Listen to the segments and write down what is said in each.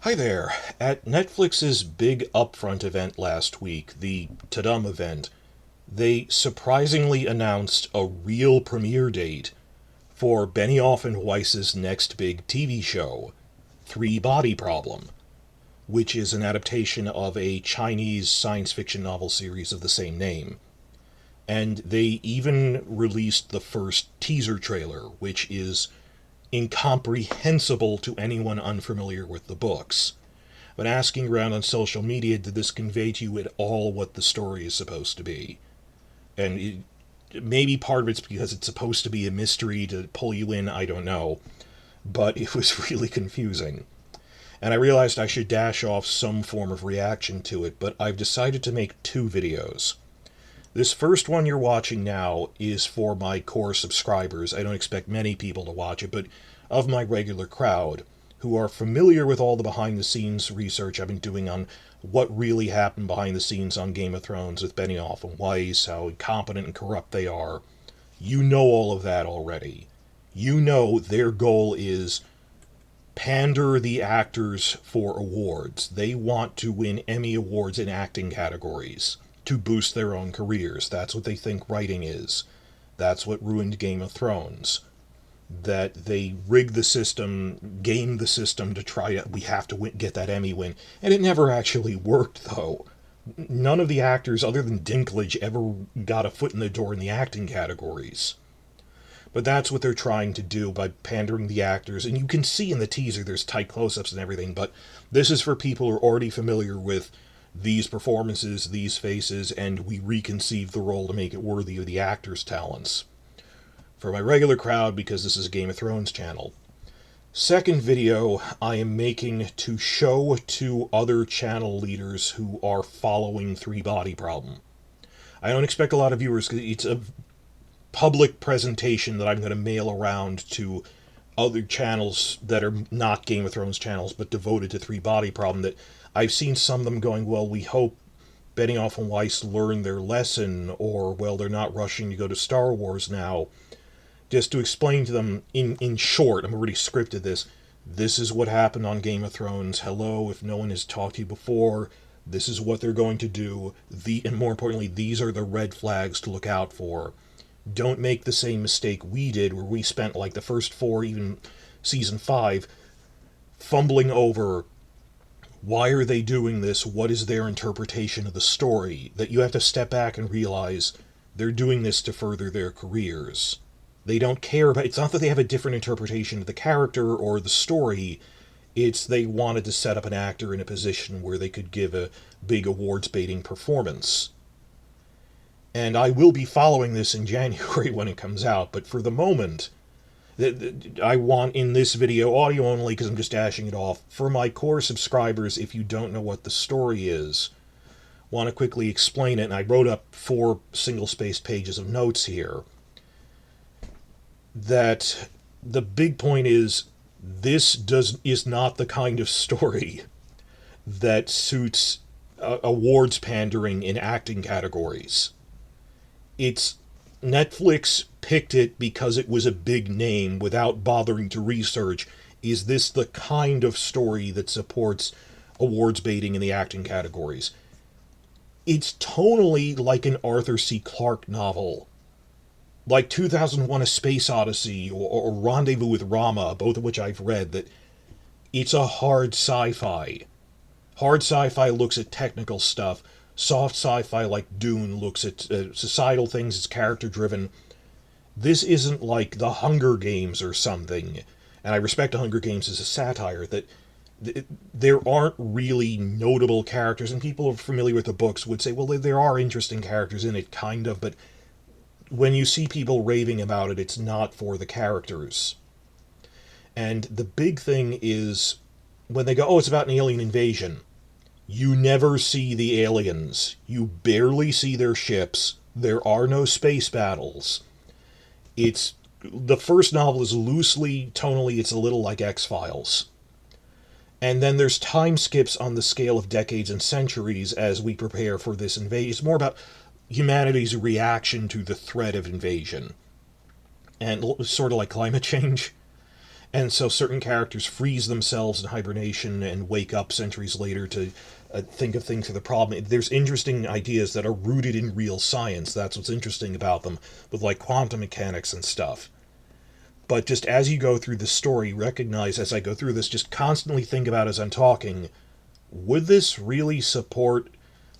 Hi there. At Netflix's big upfront event last week, the Tadum event, they surprisingly announced a real premiere date for Benioff and Weiss's next big TV show, Three Body Problem, which is an adaptation of a Chinese science fiction novel series of the same name. And they even released the first teaser trailer, which is incomprehensible to anyone unfamiliar with the books. But asking around on social media, did this convey to you at all what the story is supposed to be? And maybe part of it's because it's supposed to be a mystery to pull you in, I don't know. But it was really confusing. And I realized I should dash off some form of reaction to it, but I've decided to make two videos. This first one you're watching now is for my core subscribers. I don't expect many people to watch it, but of my regular crowd, who are familiar with all the behind-the-scenes research I've been doing on what really happened behind the scenes on Game of Thrones with Benioff and Weiss, how incompetent and corrupt they are. You know all of that already. You know their goal is pander the actors for awards. They want to win Emmy Awards in acting categories to boost their own careers. That's what they think writing is. That's what ruined Game of Thrones. That they rigged the system, gamed the system to try to, we have to get that Emmy win. And it never actually worked, though. None of the actors, other than Dinklage, ever got a foot in the door in the acting categories. But that's what they're trying to do by pandering the actors. And you can see in the teaser there's tight close-ups and everything, but this is for people who are already familiar with these performances, these faces, and we reconceive the role to make it worthy of the actors' talents. For my regular crowd, because this is a Game of Thrones channel. Second video I am making to show to other channel leaders who are following Three Body Problem. I don't expect a lot of viewers, because it's a public presentation that I'm going to mail around to other channels that are not Game of Thrones channels, but devoted to Three Body Problem, that I've seen some of them going, well, we hope Benioff and Weiss learn their lesson, or, well, they're not rushing to go to Star Wars now. Just to explain to them, in short, I've already scripted this is what happened on Game of Thrones. Hello, if no one has talked to you before, this is what they're going to do. And more importantly, these are the red flags to look out for. Don't make the same mistake we did, where we spent like the first 4, even season 5, fumbling over why are they doing this, what is their interpretation of the story, that you have to step back and realize they're doing this to further their careers. They don't care about, it's not that they have a different interpretation of the character or the story, it's they wanted to set up an actor in a position where they could give a big awards-baiting performance. And I will be following this in January when it comes out, but for the moment, I want in this video, audio only because I'm just dashing it off, for my core subscribers, if you don't know what the story is, want to quickly explain it, and I wrote up 4 single-spaced pages of notes here, that the big point is this is not the kind of story that suits awards pandering in acting categories. It's Netflix picked it because it was a big name without bothering to research, is this the kind of story that supports awards baiting in the acting categories? It's tonally like an Arthur C. Clarke novel. Like 2001 A Space Odyssey or Rendezvous with Rama, both of which I've read, that it's a hard sci-fi. Hard sci-fi looks at technical stuff. Soft sci-fi like Dune looks at societal things, it's character-driven. This isn't like The Hunger Games or something. And I respect The Hunger Games as a satire, that there aren't really notable characters, and people who are familiar with the books would say, well, there are interesting characters in it, kind of, but when you see people raving about it, it's not for the characters. And the big thing is, when they go, oh, it's about an alien invasion, you never see the aliens. You barely see their ships. There are no space battles. The first novel is loosely, tonally, it's a little like X-Files. And then there's time skips on the scale of decades and centuries as we prepare for this invasion. It's more about humanity's reaction to the threat of invasion. And sort of like climate change. And so certain characters freeze themselves in hibernation and wake up centuries later to think of things for the problem. There's interesting ideas that are rooted in real science. That's what's interesting about them, with like quantum mechanics and stuff. But just as you go through the story, recognize as I go through this, just constantly think about as I'm talking, would this really support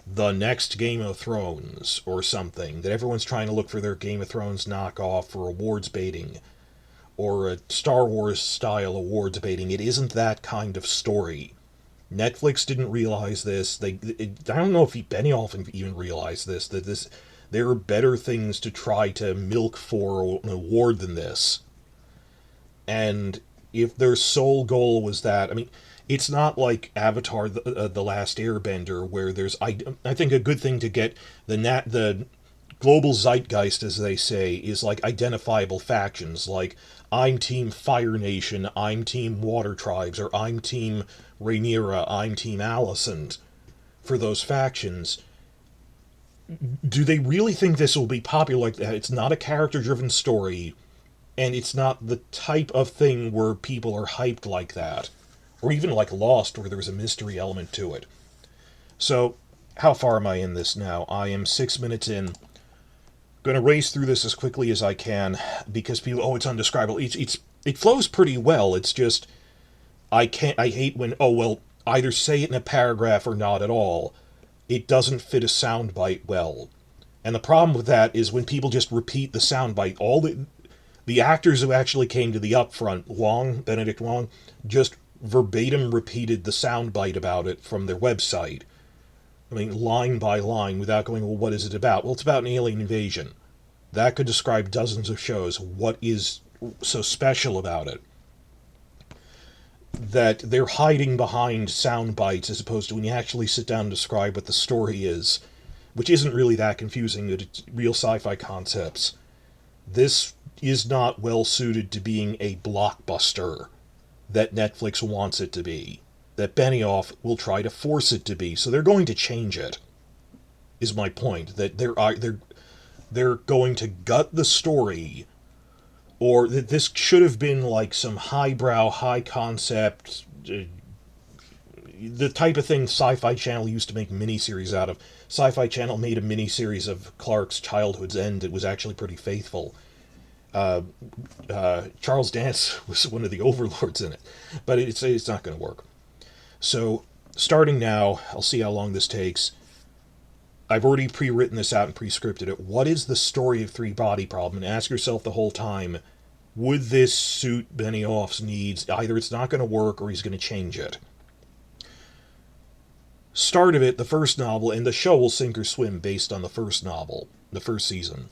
the next Game of Thrones or something? That everyone's trying to look for their Game of Thrones knockoff for awards baiting, or a Star Wars style awards baiting. It isn't that kind of story. Netflix didn't realize this. I don't know if Benioff even realized this. There are better things to try to milk for an award than this. And if their sole goal was that, I mean, it's not like Avatar: The Last Airbender, where there's I think a good thing to get the global zeitgeist, as they say, is like identifiable factions, like I'm Team Fire Nation, I'm Team Water Tribes, or I'm Team Rhaenyra, I'm Team Alicent. For those factions, do they really think this will be popular like that? It's not a character-driven story, and it's not the type of thing where people are hyped like that. Or even like Lost, where there was a mystery element to it. So, how far am I in this now? I am 6 minutes in. Going to race through this as quickly as I can, because people, oh, it's undescribable. It flows pretty well. It's just, I hate when, oh, well, either say it in a paragraph or not at all. It doesn't fit a soundbite well. And the problem with that is when people just repeat the soundbite, all the actors who actually came to the upfront, Benedict Wong, just verbatim repeated the soundbite about it from their website. I mean, line by line, without going, well, what is it about? Well, it's about an alien invasion. That could describe dozens of shows. What is so special about it? That they're hiding behind sound bites as opposed to when you actually sit down and describe what the story is, which isn't really that confusing, that it's real sci-fi concepts. This is not well suited to being a blockbuster that Netflix wants it to be, that Benioff will try to force it to be. So they're going to change it, is my point. That they're going to gut the story, or that this should have been like some highbrow, high concept, the type of thing Sci-Fi Channel used to make miniseries out of. Sci-Fi Channel made a miniseries of Clark's childhood's end that was actually pretty faithful. Charles Dance was one of the overlords in it, but it's not going to work. So, starting now, I'll see how long this takes. I've already pre-written this out and pre-scripted it. What is the story of Three Body Problem? And ask yourself the whole time, would this suit Benioff's needs? Either it's not going to work or he's going to change it. Start of it, the first novel, and the show will sink or swim based on the first novel, the first season.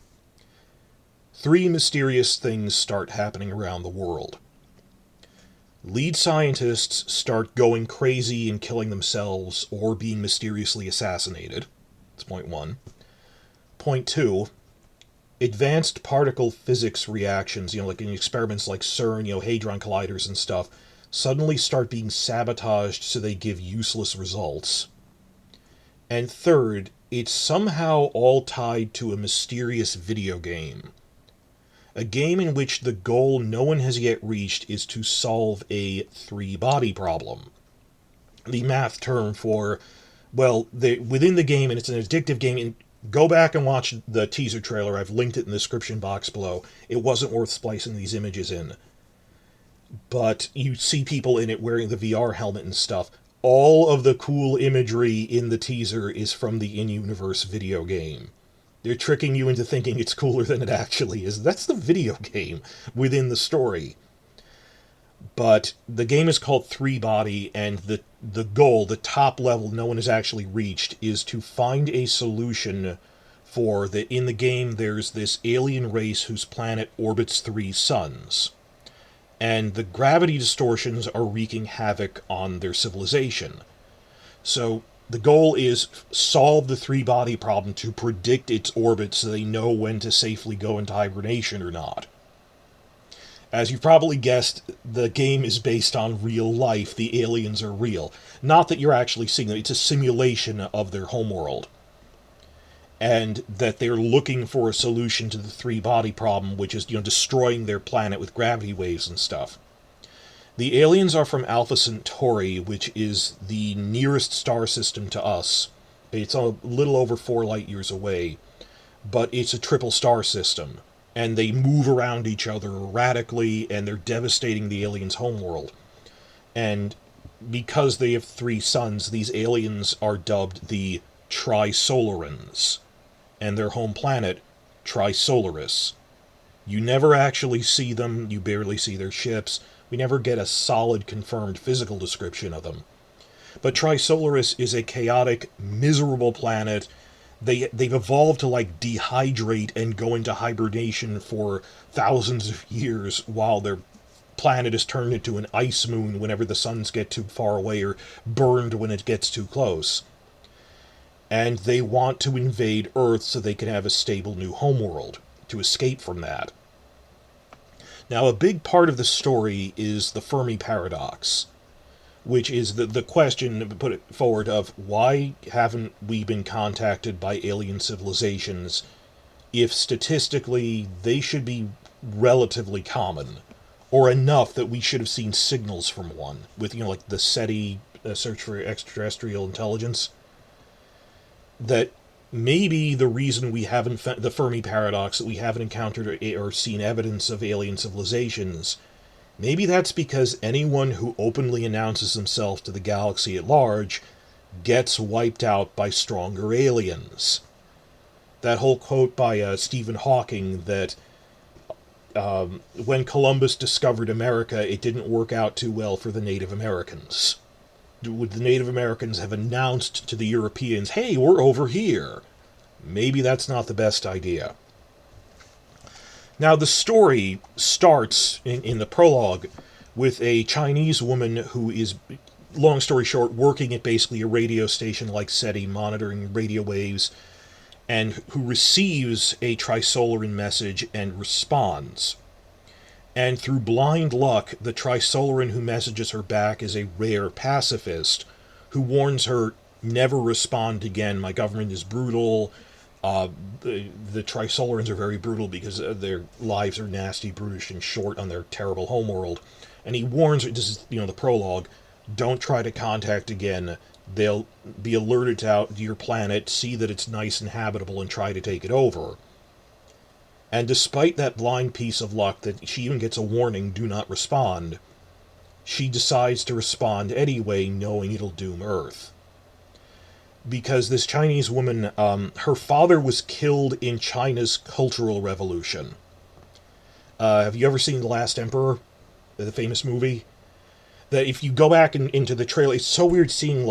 3 mysterious things start happening around the world. Lead scientists start going crazy and killing themselves or being mysteriously assassinated. That's point 1. Point 2, advanced particle physics reactions, like in experiments like CERN, Hadron Colliders and stuff, suddenly start being sabotaged so they give useless results. And third, it's somehow all tied to a mysterious video game. A game in which the goal no one has yet reached is to solve a 3-body problem. The math term for, well, within the game, and it's an addictive game, and go back and watch the teaser trailer. I've linked it in the description box below. It wasn't worth splicing these images in. But you see people in it wearing the VR helmet and stuff. All of the cool imagery in the teaser is from the in-universe video game. They're tricking you into thinking it's cooler than it actually is. That's the video game within the story. But the game is called 3-Body, and the goal, the top level no one has actually reached, is to find a solution for that. In the game, there's this alien race whose planet orbits 3 suns. And the gravity distortions are wreaking havoc on their civilization. So the goal is solve the 3-body problem to predict its orbit so they know when to safely go into hibernation or not. As you've probably guessed, the game is based on real life. The aliens are real. Not that you're actually seeing them. It's a simulation of their homeworld. And that they're looking for a solution to the 3-body problem, which is, destroying their planet with gravity waves and stuff. The aliens are from Alpha Centauri, which is the nearest star system to us. It's a little over 4 light years away, but it's a triple star system. And they move around each other erratically, and they're devastating the aliens' homeworld. And because they have 3 suns, these aliens are dubbed the Trisolarans, and their home planet, Trisolaris. You never actually see them, you barely see their ships, we never get a solid confirmed physical description of them. But Trisolaris is a chaotic, miserable planet. They've evolved to dehydrate and go into hibernation for thousands of years while their planet is turned into an ice moon whenever the suns get too far away or burned when it gets too close. And they want to invade Earth so they can have a stable new homeworld to escape from that. Now, a big part of the story is the Fermi paradox, which is the question put it forward of why haven't we been contacted by alien civilizations if statistically they should be relatively common, or enough that we should have seen signals from one, with, the SETI, search for extraterrestrial intelligence. That maybe the reason we haven't, the Fermi paradox, that we haven't encountered or seen evidence of alien civilizations, maybe that's because anyone who openly announces himself to the galaxy at large gets wiped out by stronger aliens. That whole quote by Stephen Hawking that when Columbus discovered America, it didn't work out too well for the Native Americans. Would the Native Americans have announced to the Europeans, hey, we're over here? Maybe that's not the best idea. Now, the story starts in the prologue with a Chinese woman who is, long story short, working at basically a radio station like SETI, monitoring radio waves, and who receives a Trisolaran message and responds. And through blind luck, the Trisolaran who messages her back is a rare pacifist who warns her, never respond again, my government is brutal. The Trisolarans are very brutal because their lives are nasty, brutish, and short on their terrible homeworld. And he warns her, this is, the prologue, don't try to contact again. They'll be alerted out to your planet, see that it's nice and habitable, and try to take it over. And despite that blind piece of luck that she even gets a warning, do not respond, she decides to respond anyway, knowing it'll doom Earth. Because this Chinese woman, her father was killed in China's Cultural Revolution. Have you ever seen The Last Emperor? The famous movie? That if you go back into the trailer, it's so weird seeing,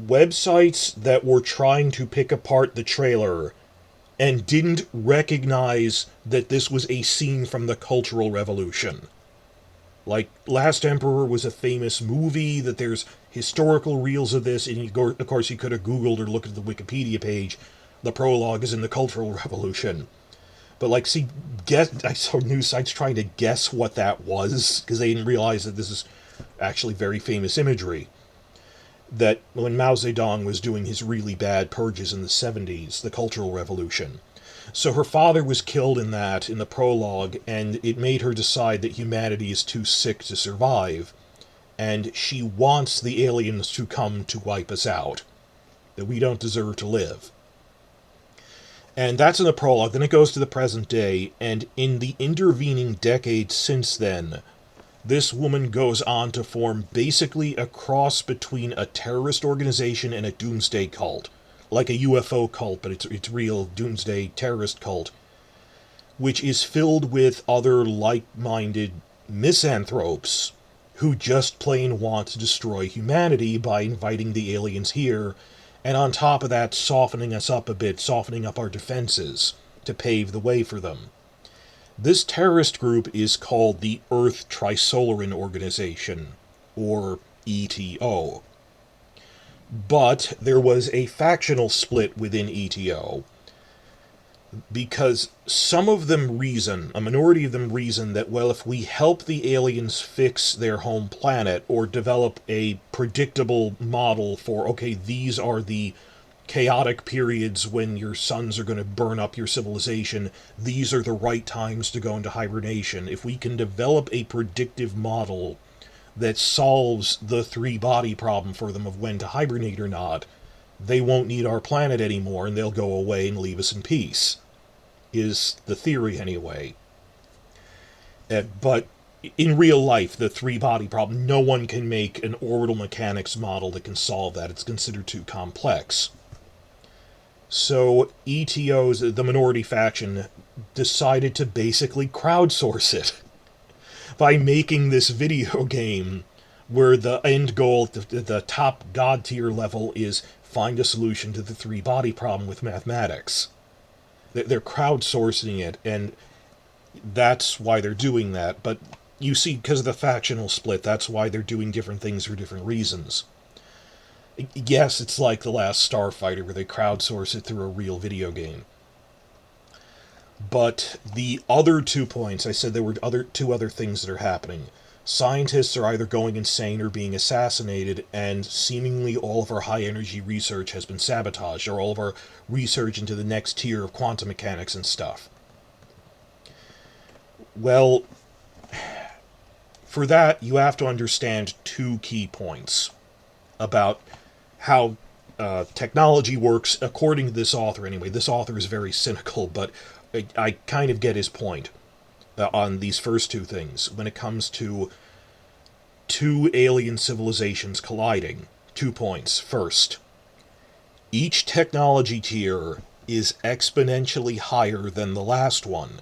websites that were trying to pick apart the trailer and didn't recognize that this was a scene from the Cultural Revolution. Last Emperor was a famous movie, that there's historical reels of this, and of course you could have Googled or looked at the Wikipedia page. The prologue is in the Cultural Revolution. But, I saw news sites trying to guess what that was, because they didn't realize that this is actually very famous imagery. That when Mao Zedong was doing his really bad purges in the 70s, the Cultural Revolution. So her father was killed in the prologue, and it made her decide that humanity is too sick to survive, and she wants the aliens to come to wipe us out. That we don't deserve to live. And that's in the prologue. Then it goes to the present day, and in the intervening decades since then, this woman goes on to form basically a cross between a terrorist organization and a doomsday cult. Like a UFO cult, but it's real doomsday terrorist cult, which is filled with other like-minded misanthropes who just plain want to destroy humanity by inviting the aliens here, and on top of that, softening us up a bit, softening up our defenses to pave the way for them. This terrorist group is called the Earth Trisolaran Organization, or ETO. But there was a factional split within ETO, because some of them reason, a minority of them reason that, well, if we help the aliens fix their home planet, or develop a predictable model for, okay, these are the chaotic periods when your suns are going to burn up your civilization, these are the right times to go into hibernation. If we can develop a predictive model that solves the three-body problem for them of when to hibernate or not, they won't need our planet anymore and they'll go away and leave us in peace, is the theory anyway. But in real life, the three-body problem, no one can make an orbital mechanics model that can solve that. It's considered too complex. So ETOs, the minority faction, decided to basically crowdsource it by making this video game where the end goal, the top god tier level, is find a solution to the three-body problem with mathematics. They're crowdsourcing it, and that's why they're doing that. But you see, because of the factional split, that's why they're doing different things for different reasons. Yes, it's like The Last Starfighter, where they crowdsource it through a real video game. But the other 2 points, I said there were two other things that are happening. Scientists are either going insane or being assassinated, and seemingly all of our high-energy research has been sabotaged, or all of our research into the next tier of quantum mechanics and stuff. Well, for that, you have to understand 2 key points about how technology works, according to this author anyway. This author is very cynical, but I kind of get his point on these first 2 things. When it comes to 2 alien civilizations colliding, 2 points. First, each technology tier is exponentially higher than the last one.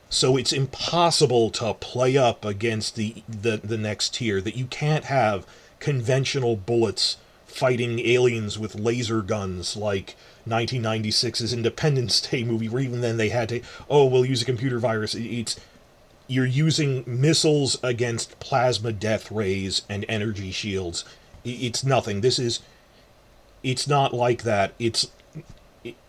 So it's impossible to play up against the next tier, that you can't have conventional bullets fighting aliens with laser guns like 1996's Independence Day movie, where even then they had to, we'll use a computer virus. You're using missiles against plasma death rays and energy shields. It's nothing. It's not like that. It's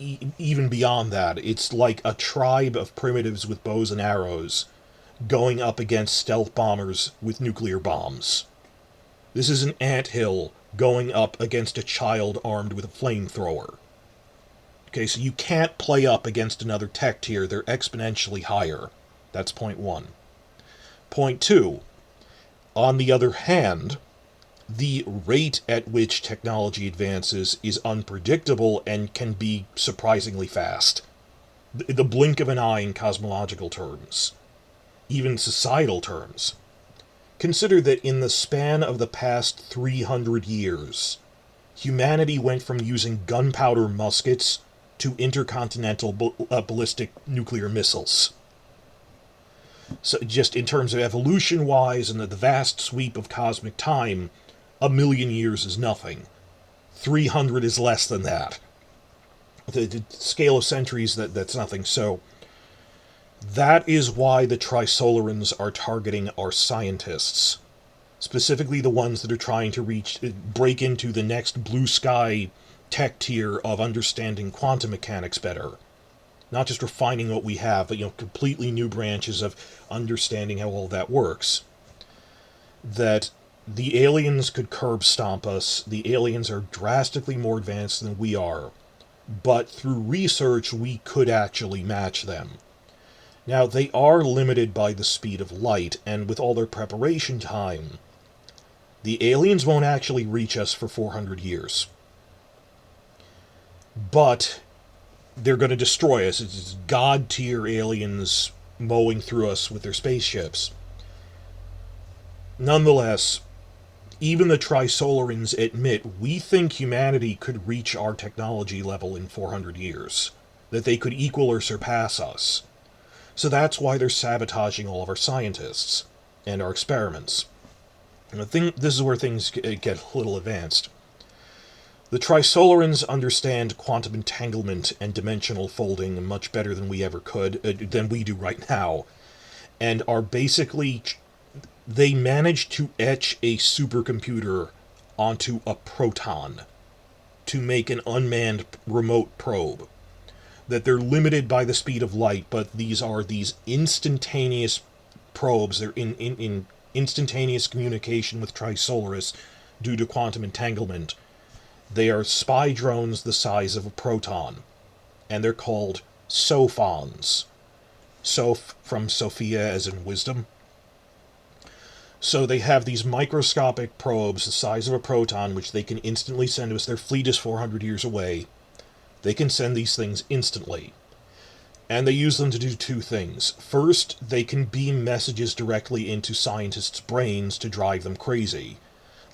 even beyond that. It's like a tribe of primitives with bows and arrows going up against stealth bombers with nuclear bombs. This is an anthill going up against a child armed with a flamethrower. Okay, so you can't play up against another tech tier. They're exponentially higher. That's point 1. Point 2, on the other hand, the rate at which technology advances is unpredictable and can be surprisingly fast. The blink of an eye in cosmological terms. Even societal terms. Consider that in the span of the past 300 years, humanity went from using gunpowder muskets to intercontinental ballistic nuclear missiles. So just in terms of evolution-wise and the vast sweep of cosmic time, 1,000,000 years is nothing. 300 is less than that. The scale of centuries, that's nothing. So that is why the Trisolarans are targeting our scientists. Specifically the ones that are trying to break into the next blue sky tech tier of understanding quantum mechanics better. Not just refining what we have, but completely new branches of understanding how all that works. That the aliens could curb stomp us. The aliens are drastically more advanced than we are. But through research, we could actually match them. Now, they are limited by the speed of light, and with all their preparation time, the aliens won't actually reach us for 400 years. But they're going to destroy us. It's god-tier aliens mowing through us with their spaceships. Nonetheless, even the Trisolarans admit we think humanity could reach our technology level in 400 years. That they could equal or surpass us. So that's why they're sabotaging all of our scientists and our experiments. And this is where things get a little advanced. The Trisolarans understand quantum entanglement and dimensional folding much better than we ever could, than we do right now, and are basically... They managed to etch a supercomputer onto a proton to make an unmanned remote probe. That they're limited by the speed of light, but these are these instantaneous probes. They're in instantaneous communication with Trisolaris due to quantum entanglement. They are spy drones the size of a proton, and they're called Sophons. Soph from Sophia as in wisdom. So they have these microscopic probes the size of a proton, which they can instantly send to us. Their fleet is 400 years away. They can send these things instantly. And they use them to do two things. First, they can beam messages directly into scientists' brains to drive them crazy.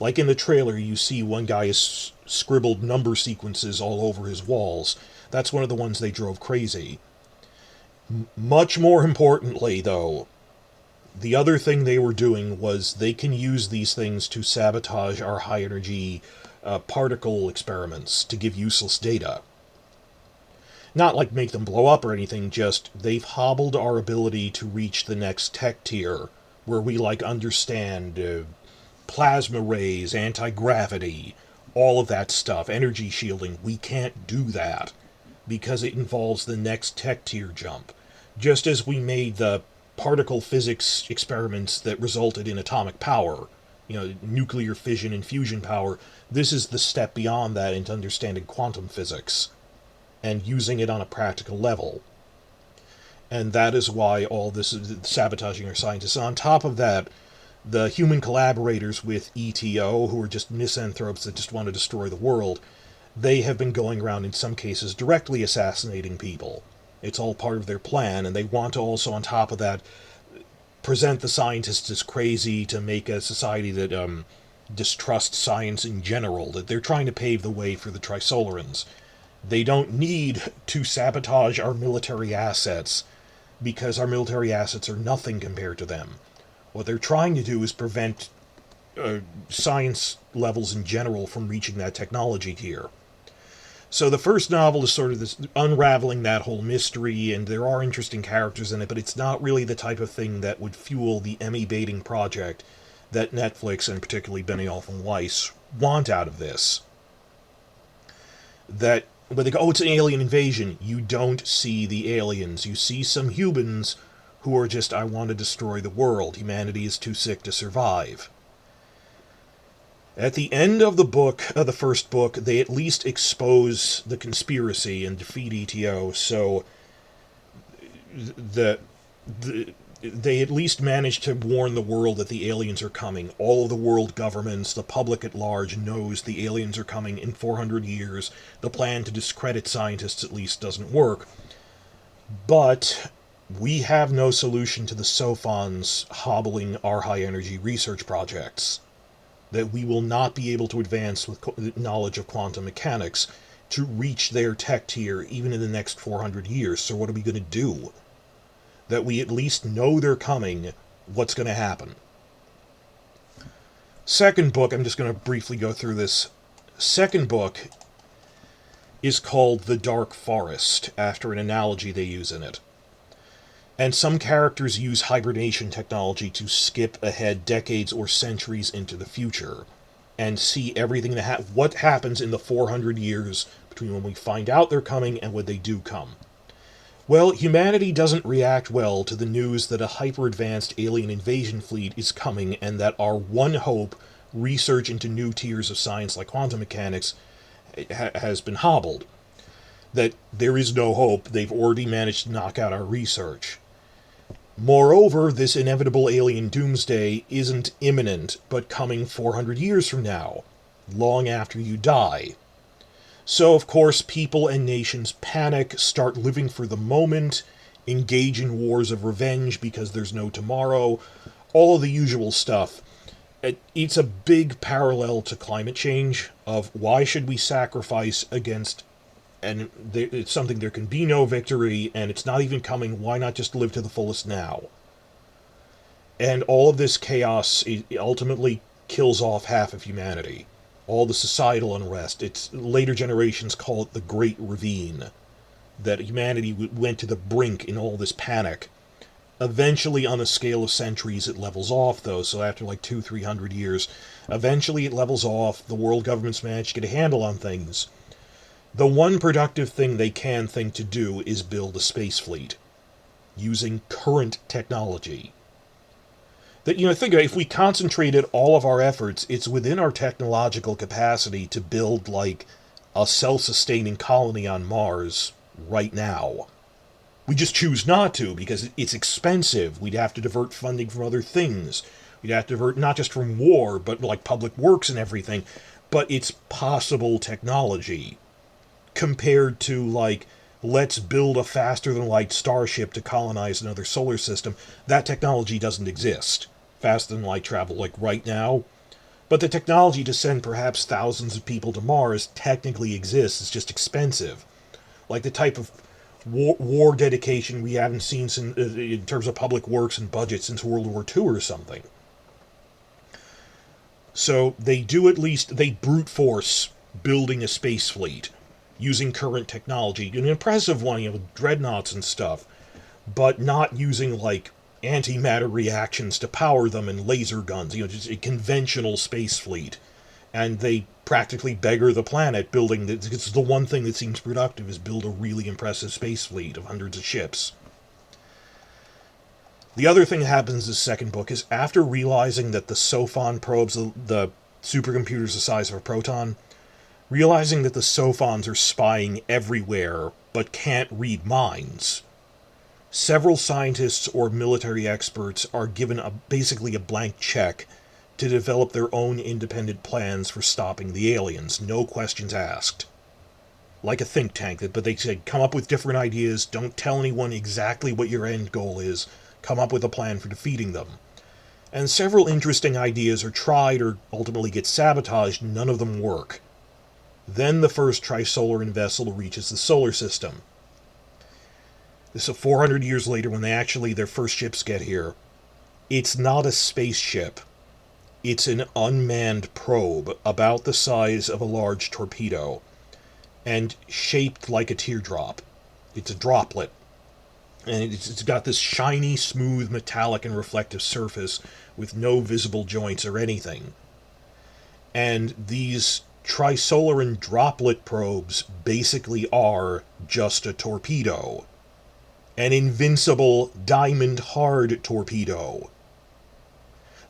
Like in the trailer, you see one guy has scribbled number sequences all over his walls. That's one of the ones they drove crazy. Much more importantly, though, the other thing they were doing was they can use these things to sabotage our high-energy particle experiments to give useless data. Not like make them blow up or anything, just they've hobbled our ability to reach the next tech tier, where we understand plasma rays, anti-gravity, all of that stuff, energy shielding. We can't do that because it involves the next tech tier jump. Just as we made the particle physics experiments that resulted in atomic power, nuclear fission and fusion power, this is the step beyond that into understanding quantum physics and using it on a practical level. And that is why all this is sabotaging our scientists. On top of that, the human collaborators with ETO, who are just misanthropes that just want to destroy the world, they have been going around in some cases directly assassinating people. It's all part of their plan, and they want to also, on top of that, present the scientists as crazy to make a society that distrusts science in general, that they're trying to pave the way for the Trisolarans. They don't need to sabotage our military assets, because our military assets are nothing compared to them. What they're trying to do is prevent science levels in general from reaching that technology tier. So the first novel is sort of this unraveling that whole mystery, and there are interesting characters in it, but it's not really the type of thing that would fuel the Emmy-baiting project that Netflix, and particularly Benioff and Weiss, want out of this. That when they go, oh, it's an alien invasion, you don't see the aliens. You see some humans who are just, I want to destroy the world. Humanity is too sick to survive. At the end of the first book, they at least expose the conspiracy and defeat ETO, so they at least manage to warn the world that the aliens are coming. All of the world governments, the public at large, knows the aliens are coming in 400 years. The plan to discredit scientists at least doesn't work. But we have no solution to the Sophons hobbling our high-energy research projects. That we will not be able to advance with knowledge of quantum mechanics to reach their tech tier even in the next 400 years. So what are we going to do? That we at least know they're coming, what's going to happen. Second book, I'm just going to briefly go through this. Second book is called The Dark Forest, after an analogy they use in it. And some characters use hibernation technology to skip ahead decades or centuries into the future and see everything what happens in the 400 years between when we find out they're coming and when they do come. Well, humanity doesn't react well to the news that a hyper-advanced alien invasion fleet is coming and that our one hope, research into new tiers of science like quantum mechanics, has been hobbled. That there is no hope, they've already managed to knock out our research. Moreover, this inevitable alien doomsday isn't imminent, but coming 400 years from now, long after you die. So, of course, people and nations panic, start living for the moment, engage in wars of revenge because there's no tomorrow, all of the usual stuff. It's a big parallel to climate change, of why should we sacrifice against, and it's something there can be no victory, and it's not even coming, why not just live to the fullest now? And all of this chaos ultimately kills off half of humanity. All the societal unrest. It's later generations call it the Great Ravine. That humanity went to the brink in all this panic. Eventually, on a scale of centuries, it levels off, though. So after 200-300 years, eventually it levels off. The world governments manage to get a handle on things. The one productive thing they can think to do is build a space fleet. Using current technology. That, think of it, if we concentrated all of our efforts, it's within our technological capacity to build, a self-sustaining colony on Mars right now. We just choose not to, because it's expensive. We'd have to divert funding from other things. You'd have to divert not just from war, but like public works and everything. But it's possible technology compared to, like, let's build a faster than light starship to colonize another solar system. That technology doesn't exist. Faster than light travel, like right now. But the technology to send perhaps thousands of people to Mars technically exists. It's just expensive. Like the type of war dedication we haven't seen in terms of public works and budget since World War II or something. So they brute force building a space fleet using current technology. An impressive one, with dreadnoughts and stuff, but not using, like, antimatter reactions to power them and laser guns, just a conventional space fleet. And they practically beggar the planet building, it's the one thing that seems productive, is build a really impressive space fleet of hundreds of ships. The other thing that happens in the second book is, after realizing that the Sophon probes, the supercomputers the size of a proton, realizing that the Sophons are spying everywhere but can't read minds, several scientists or military experts are given basically a blank check to develop their own independent plans for stopping the aliens, no questions asked. Like a think tank, but they said, come up with different ideas, don't tell anyone exactly what your end goal is, come up with a plan for defeating them. And several interesting ideas are tried or ultimately get sabotaged, none of them work. Then the first Trisolaran vessel reaches the solar system. This is 400 years later when their first ships get here. It's not a spaceship. It's an unmanned probe about the size of a large torpedo and shaped like a teardrop. It's a droplet. And it's got this shiny, smooth, metallic, and reflective surface with no visible joints or anything. And these Trisolaran droplet probes basically are just a torpedo. An invincible, diamond-hard torpedo.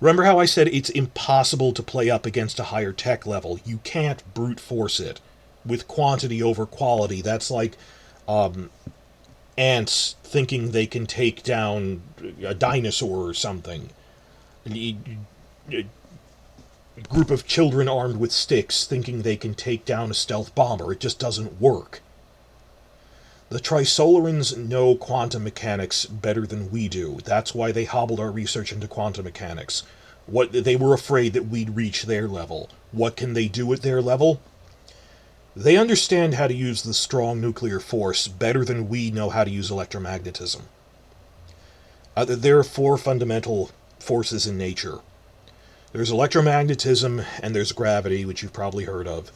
Remember how I said it's impossible to play up against a higher tech level? You can't brute force it with quantity over quality. That's like ants thinking they can take down a dinosaur or something. A group of children armed with sticks thinking they can take down a stealth bomber. It just doesn't work. The Trisolarans know quantum mechanics better than we do. That's why they hobbled our research into quantum mechanics. They were afraid that we'd reach their level. What can they do at their level? They understand how to use the strong nuclear force better than we know how to use electromagnetism. There are four fundamental forces in nature. There's electromagnetism, and there's gravity, which you've probably heard of.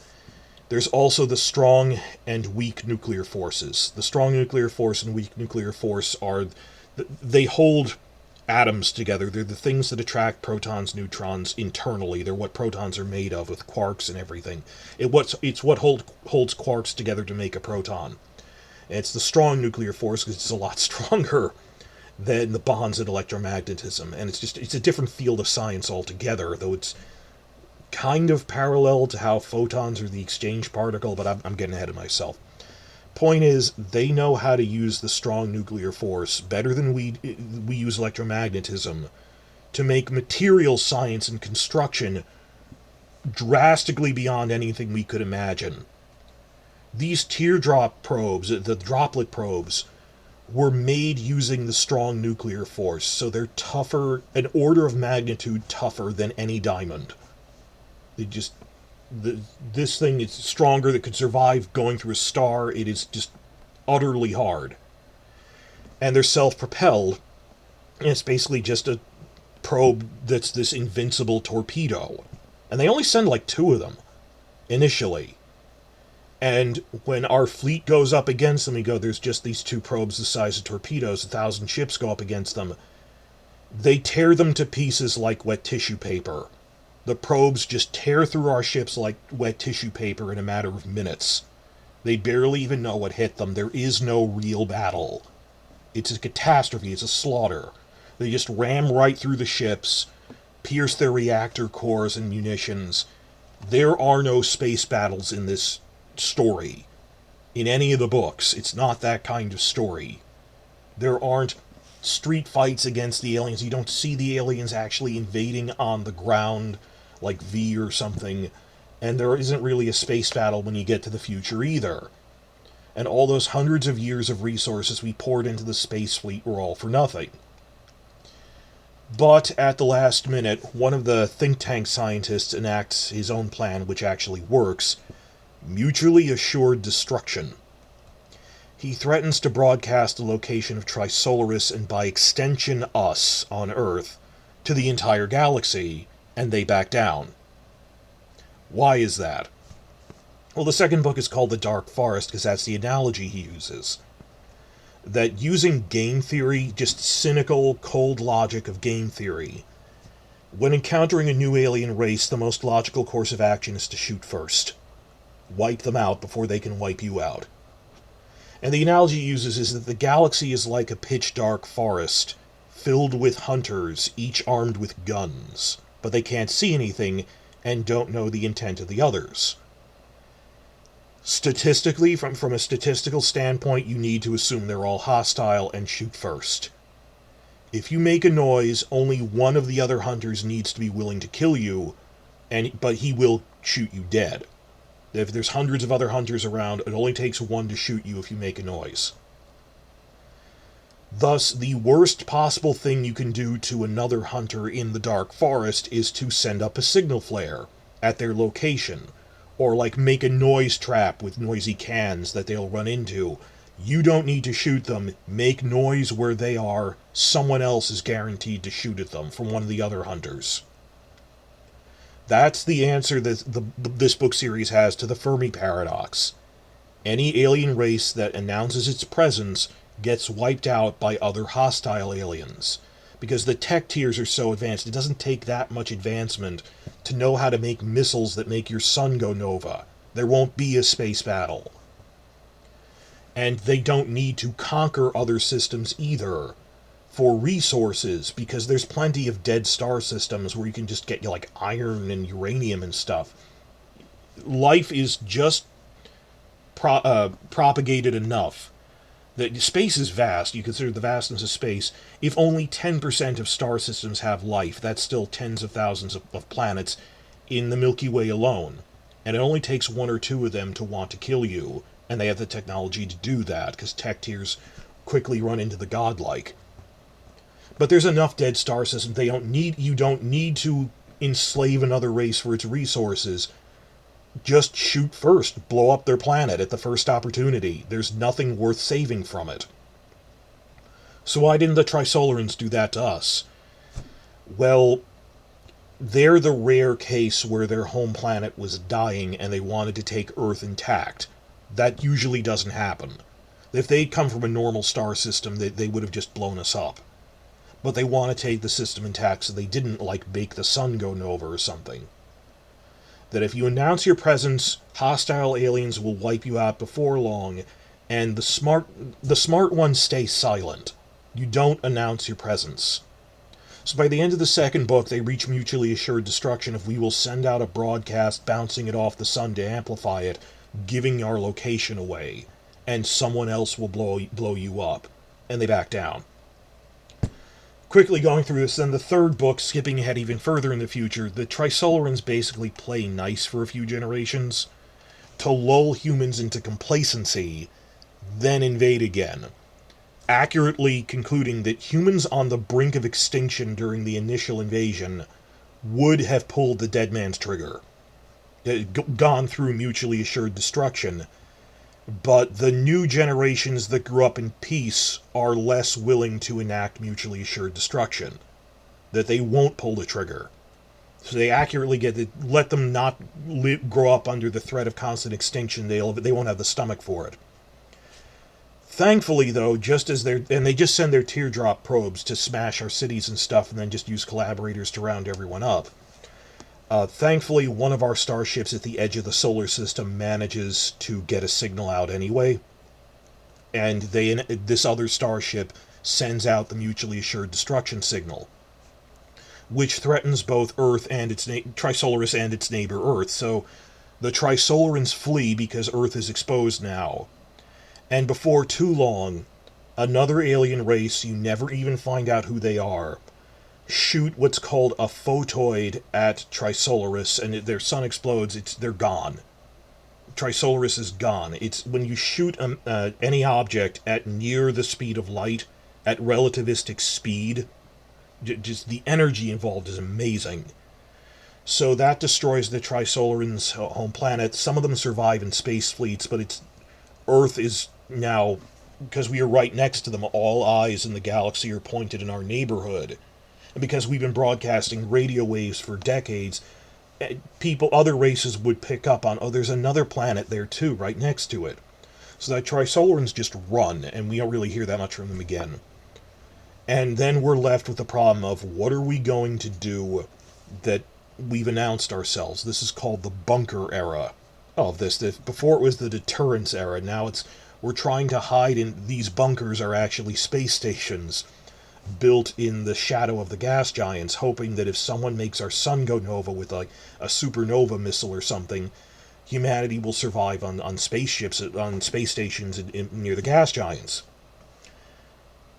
There's also the strong and weak nuclear forces. The strong nuclear force and weak nuclear force they hold atoms together. They're the things that attract protons, neutrons internally. They're what protons are made of, with quarks and everything. It's what holds quarks together to make a proton. And it's the strong nuclear force because it's a lot stronger than the bonds in electromagnetism. And it's a different field of science altogether, though it's kind of parallel to how photons are the exchange particle, but I'm getting ahead of myself. Point is, they know how to use the strong nuclear force better than we use electromagnetism to make material science and construction drastically beyond anything we could imagine. These teardrop probes, the droplet probes, were made using the strong nuclear force, so they're tougher, an order of magnitude tougher than any diamond. This thing is stronger, that could survive going through a star. It is just utterly hard. And they're self-propelled, and it's basically just a probe that's this invincible torpedo. And they only send like 2 of them, initially. And when our fleet goes up against them, we go, there's just these 2 probes the size of torpedoes, 1,000 ships go up against them. They tear them to pieces like wet tissue paper. The probes just tear through our ships like wet tissue paper in a matter of minutes. They barely even know what hit them. There is no real battle. It's a catastrophe. It's a slaughter. They just ram right through the ships, pierce their reactor cores and munitions. There are no space battles in this story. In any of the books, it's not that kind of story. There aren't street fights against the aliens. You don't see the aliens actually invading on the ground, like V or something. And there isn't really a space battle when you get to the future either. And all those hundreds of years of resources we poured into the space fleet were all for nothing. But at the last minute, one of the think tank scientists enacts his own plan, which actually works: mutually assured destruction. He threatens to broadcast the location of Trisolaris, and by extension us, on Earth, to the entire galaxy, and they back down. Why is that? Well, the second book is called The Dark Forest because that's the analogy he uses. That using game theory, just cynical, cold logic of game theory, when encountering a new alien race, the most logical course of action is to shoot first. Wipe them out before they can wipe you out. And the analogy he uses is that the galaxy is like a pitch-dark forest, filled with hunters, each armed with guns, but they can't see anything and don't know the intent of the others. Statistically, from a statistical standpoint, you need to assume they're all hostile and shoot first. If you make a noise, only one of the other hunters needs to be willing to kill you, but he will shoot you dead. If there's hundreds of other hunters around, it only takes one to shoot you if you make a noise. Thus, the worst possible thing you can do to another hunter in the dark forest is to send up a signal flare at their location, or like make a noise trap with noisy cans that they'll run into. You don't need to shoot them. Make noise where they are. Someone else is guaranteed to shoot at them from one of the other hunters. That's the answer that this book series has to the Fermi paradox. Any alien race that announces its presence gets wiped out by other hostile aliens. Because the tech tiers are so advanced, it doesn't take that much advancement to know how to make missiles that make your sun go nova. There won't be a space battle. And they don't need to conquer other systems either for resources, because there's plenty of dead star systems where you can just get like iron and uranium and stuff. Life is just propagated enough. Space is vast. You consider the vastness of space. If only 10% of star systems have life, that's still tens of thousands of planets in the Milky Way alone. And it only takes one or two of them to want to kill you, and they have the technology to do that, because tech tiers quickly run into the godlike. But there's enough dead star systems. You don't need to enslave another race for its resources. Just shoot first. Blow up their planet at the first opportunity. There's nothing worth saving from it. So why didn't the Trisolarans do that to us? Well, they're the rare case where their home planet was dying and they wanted to take Earth intact. That usually doesn't happen. If they'd come from a normal star system, they would have just blown us up. But they want to take the system intact, so they didn't, like, make the sun go nova or something. That if you announce your presence, hostile aliens will wipe you out before long, and the smart ones stay silent. You don't announce your presence. So by the end of the second book, they reach mutually assured destruction if we will send out a broadcast bouncing it off the sun to amplify it, giving our location away, and someone else will blow you up. And they back down. Quickly going through this, then the third book, skipping ahead even further in the future, the Trisolarans basically play nice for a few generations to lull humans into complacency, then invade again, accurately concluding that humans on the brink of extinction during the initial invasion would have pulled the dead man's trigger, gone through mutually assured destruction. But the new generations that grew up in peace are less willing to enact mutually assured destruction. That they won't pull the trigger. So they accurately let them not grow up under the threat of constant extinction. They won't have the stomach for it. Thankfully, though, they just send their teardrop probes to smash our cities and stuff, and then just use collaborators to round everyone up. Thankfully, one of our starships at the edge of the solar system manages to get a signal out anyway, and this other starship sends out the mutually assured destruction signal, which threatens both Earth and Trisolaris and its neighbor Earth. So the Trisolarans flee because Earth is exposed now, and before too long, Another alien race, you never even find out who they are, shoot what's called a photoid at Trisolaris, and their sun explodes. They're gone. Trisolaris is gone. It's when you shoot any object at near the speed of light, at relativistic speed, just the energy involved is amazing. So that destroys the Trisolarans' home planet. Some of them survive in space fleets, but Earth is now, because we are right next to them, all eyes in the galaxy are pointed in our neighborhood. And because we've been broadcasting radio waves for decades, other races would pick up on, oh, there's another planet there too, right next to it. So that Trisolarans just run, and we don't really hear that much from them again. And then we're left with the problem of, what are we going to do that we've announced ourselves? This is called the bunker era of this. Before it was the deterrence era, now we're trying to hide in, these bunkers are actually space stations built in the shadow of the gas giants, hoping that if someone makes our sun go nova with like a supernova missile or something, humanity will survive on spaceships, on space stations near the gas giants.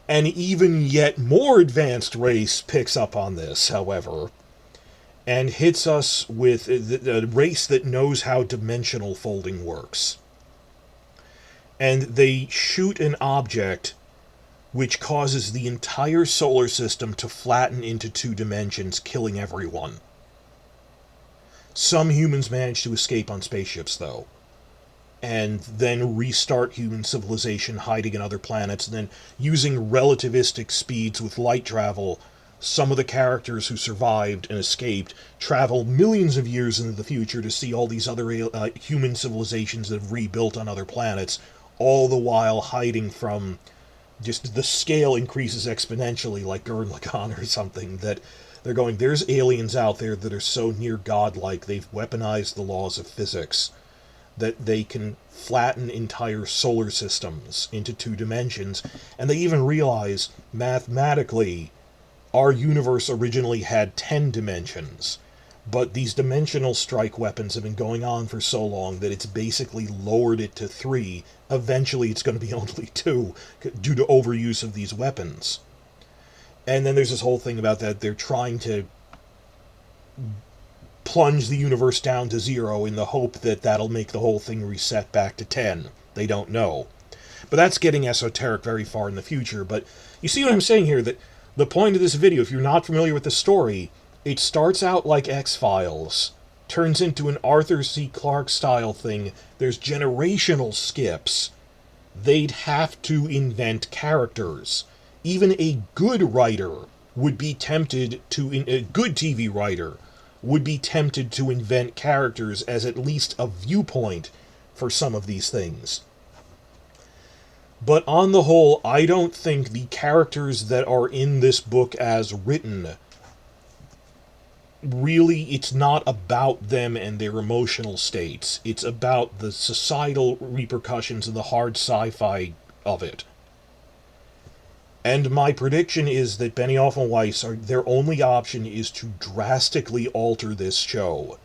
An even yet more advanced race picks up on this, however, and hits us with a race that knows how dimensional folding works. And they shoot an object which causes the entire solar system to flatten into 2 dimensions, killing everyone. Some humans manage to escape on spaceships, though, and then restart human civilization hiding in other planets, and then using relativistic speeds with light travel, some of the characters who survived and escaped travel millions of years into the future to see all these other human civilizations that have rebuilt on other planets, all the while hiding from just the scale increases exponentially, like Gurren Lagann or something, that they're going, there's aliens out there that are so near godlike, they've weaponized the laws of physics, that they can flatten entire solar systems into 2 dimensions, and they even realize, mathematically, our universe originally had 10 dimensions, but these dimensional strike weapons have been going on for so long that it's basically lowered it to 3. Eventually it's going to be only 2 due to overuse of these weapons. And then there's this whole thing about that they're trying to plunge the universe down to 0 in the hope that that'll make the whole thing reset back to 10. They don't know. But that's getting esoteric very far in the future. But you see what I'm saying here, that the point of this video, if you're not familiar with the story, it starts out like X-Files, turns into an Arthur C. Clarke style thing. There's generational skips. They'd have to invent characters. Even a good writer would be tempted to, a good TV writer would be tempted to invent characters as at least a viewpoint for some of these things. But on the whole, I don't think the characters that are in this book as written, really, it's not about them and their emotional states. It's about the societal repercussions and the hard sci-fi of it. And my prediction is that Benioff and Weiss, their only option is to drastically alter this show.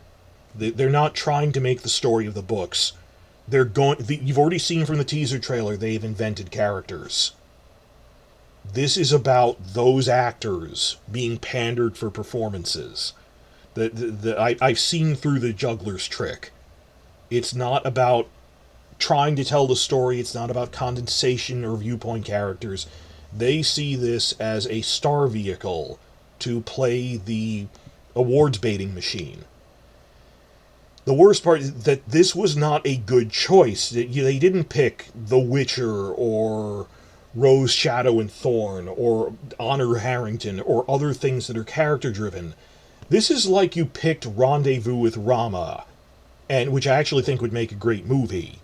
They're not trying to make the story of the books. You've already seen from the teaser trailer, they've invented characters. This is about those actors being pandered for performances. I've seen through the juggler's trick. It's not about trying to tell the story. It's not about condensation or viewpoint characters. They see this as a star vehicle to play the awards baiting machine. The worst part is that this was not a good choice. They didn't pick The Witcher or Rose, Shadow, and Thorn or Honor Harrington or other things that are character-driven. This is like you picked Rendezvous with Rama, which I actually think would make a great movie,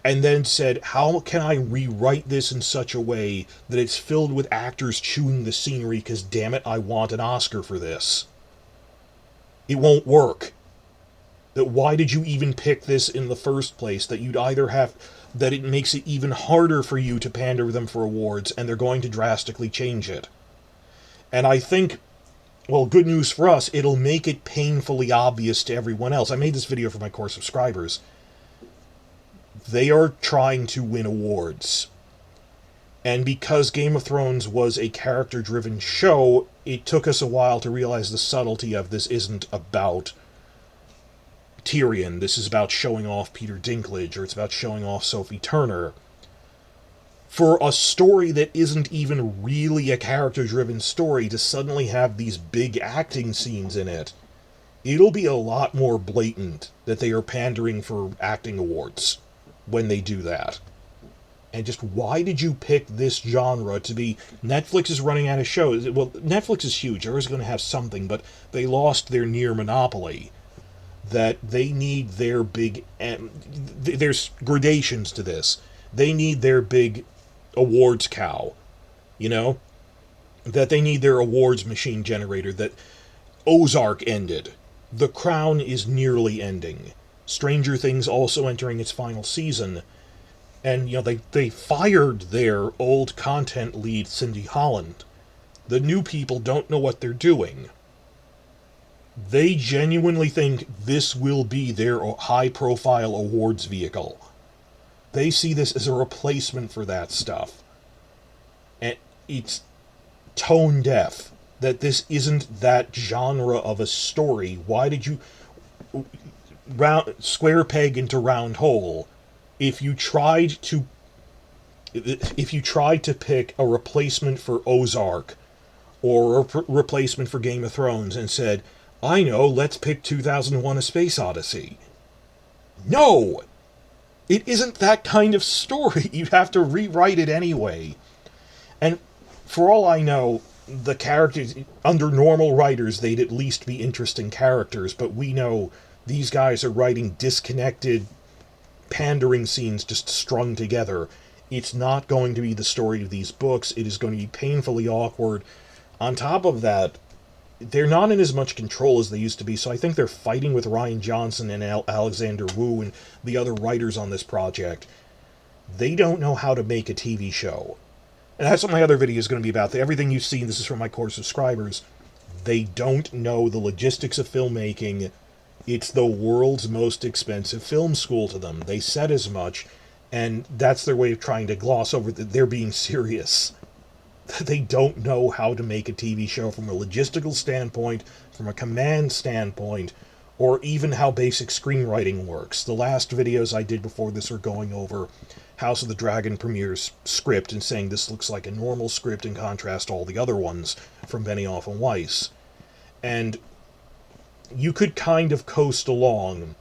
and then said, how can I rewrite this in such a way that it's filled with actors chewing the scenery because, damn it, I want an Oscar for this. It won't work. Why did you even pick this in the first place? That it makes it even harder for you to pander them for awards, and they're going to drastically change it. And I think, well, good news for us, it'll make it painfully obvious to everyone else. I made this video for my core subscribers. They are trying to win awards. And because Game of Thrones was a character-driven show, it took us a while to realize the subtlety of this isn't about Tyrion. This is about showing off Peter Dinklage, or it's about showing off Sophie Turner. For a story that isn't even really a character-driven story to suddenly have these big acting scenes in it, it'll be a lot more blatant that they are pandering for acting awards when they do that. And just why did you pick this genre to be... Netflix is running out of shows. Well, Netflix is huge. They're always going to have something, but they lost their near monopoly. That they need their big... There's gradations to this. They need their big awards cow. You know? That they need their awards machine generator. That Ozark ended. The Crown is nearly ending. Stranger Things also entering its final season. And, they fired their old content lead, Cindy Holland. The new people don't know what they're doing. They genuinely think this will be their high-profile awards vehicle. They see this as a replacement for that stuff. And it's tone deaf that this isn't that genre of a story. Why did you square peg into round hole? If you tried to pick a replacement for Ozark or a replacement for Game of Thrones and said, I know, let's pick 2001: A Space Odyssey. No! It isn't that kind of story. You have to rewrite it anyway. And for all I know, the characters, under normal writers, they'd at least be interesting characters, but we know these guys are writing disconnected, pandering scenes just strung together. It's not going to be the story of these books. It is going to be painfully awkward. On top of that, they're not in as much control as they used to be, so I think they're fighting with Rian Johnson and Alexander Wu and the other writers on this project. They don't know how to make a TV show. And that's what my other video is going to be about. Everything you've seen, this is from my core subscribers, they don't know the logistics of filmmaking. It's the world's most expensive film school to them. They said as much, and that's their way of trying to gloss over that they're being serious. They don't know how to make a TV show from a logistical standpoint, from a command standpoint, or even how basic screenwriting works. The last videos I did before this are going over House of the Dragon premiere's script and saying this looks like a normal script in contrast to all the other ones from Benioff and Weiss. And you could kind of coast along.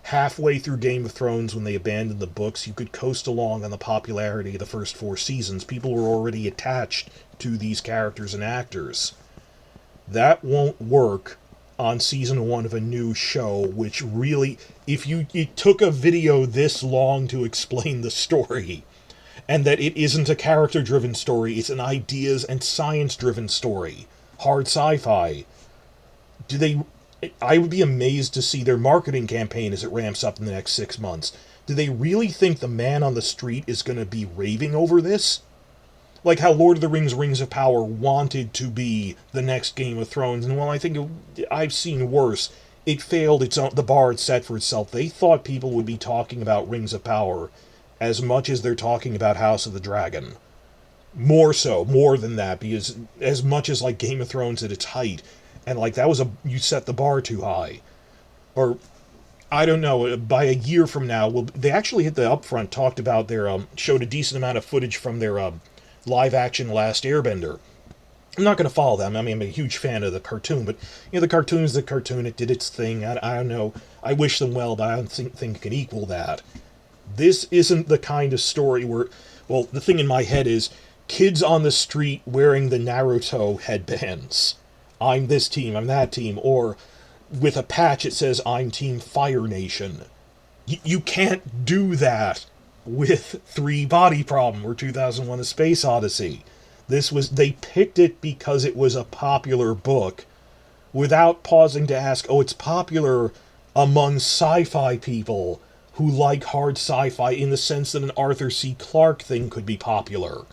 Halfway through Game of Thrones, when they abandoned the books, you could coast along on the popularity of the first 4 seasons. People were already attached to these characters and actors. That won't work on season 1 of a new show, which really, if it took a video this long to explain the story, and that it isn't a character-driven story, it's an ideas and science-driven story, hard sci-fi, I would be amazed to see their marketing campaign as it ramps up in the next 6 months. Do they really think the man on the street is going to be raving over this? Like how Lord of the Rings, Rings of Power wanted to be the next Game of Thrones, and while I think I've seen worse, it failed the bar it set for itself. They thought people would be talking about Rings of Power as much as they're talking about House of the Dragon. More than that, because as much as like Game of Thrones at its height, and like that was you set the bar too high. Or, I don't know, by a year from now, they actually hit the upfront, talked about showed a decent amount of footage from their live action Last Airbender. I'm not going to follow them. I mean, I'm a huge fan of the cartoon, but the cartoon is the cartoon. It did its thing. I don't know. I wish them well, but I don't think it can equal that. This isn't the kind of story where, well, the thing in my head is kids on the street wearing the Naruto headbands. I'm this team, I'm that team, or with a patch it says, I'm Team Fire Nation. You can't do that with 3 Body Problem or 2001: A Space Odyssey. They picked it because it was a popular book, without pausing to ask, it's popular among sci-fi people who like hard sci-fi in the sense that an Arthur C. Clarke thing could be popular.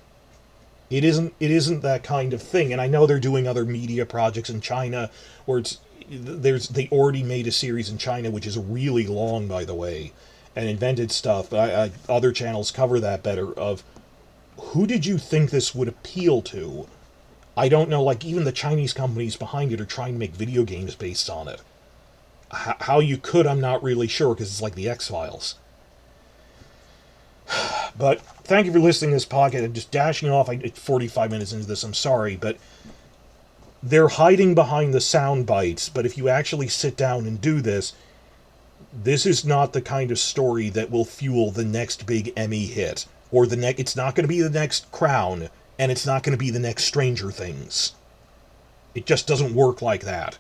It isn't that kind of thing, and I know they're doing other media projects in China where they already made a series in China which is really long, by the way, and invented stuff. Other channels cover that better, of who did you think this would appeal to? I don't know, like, even the Chinese companies behind it are trying to make video games based on it. How you could, I'm not really sure, because it's like the X-Files. But thank you for listening to this podcast. I'm just dashing off. 45 minutes into this, I'm sorry, but they're hiding behind the sound bites. But if you actually sit down and do this, this is not the kind of story that will fuel the next big Emmy hit. Or it's not going to be the next Crown, and it's not going to be the next Stranger Things. It just doesn't work like that.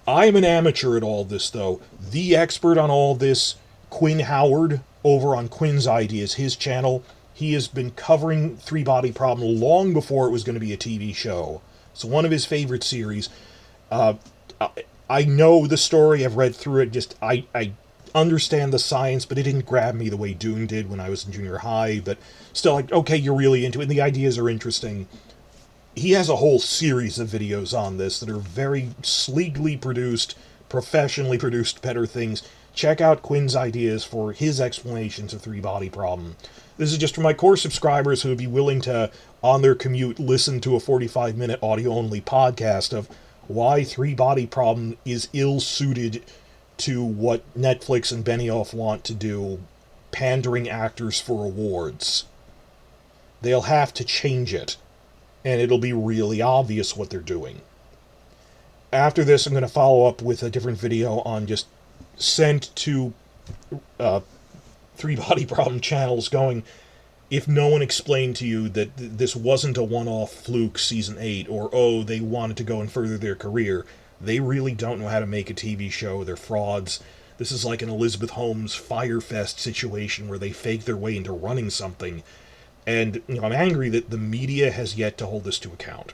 I'm an amateur at all this, though. The expert on all this, Quinn Howard, over on Quinn's Ideas, his channel, he has been covering Three Body Problem long before it was going to be a TV show. So one of his favorite series. I know the story, I've read through it, I understand the science, but it didn't grab me the way Dune did when I was in junior high, but still, like, okay, you're really into it, and the ideas are interesting. He has a whole series of videos on this that are very sleekly produced, professionally produced, better things. Check out Quinn's Ideas for his explanations of Three Body Problem. This is just for my core subscribers who would be willing to, on their commute, listen to a 45-minute audio-only podcast of why Three Body Problem is ill-suited to what Netflix and Benioff want to do, pandering actors for awards. They'll have to change it, and it'll be really obvious what they're doing. After this, I'm going to follow up with a different video on just sent to Three Body Problem channels going, if no one explained to you that this wasn't a one-off fluke season 8, or, oh, they wanted to go and further their career, they really don't know how to make a TV show, they're frauds. This is like an Elizabeth Holmes Firefest situation where they fake their way into running something. And, I'm angry that the media has yet to hold this to account.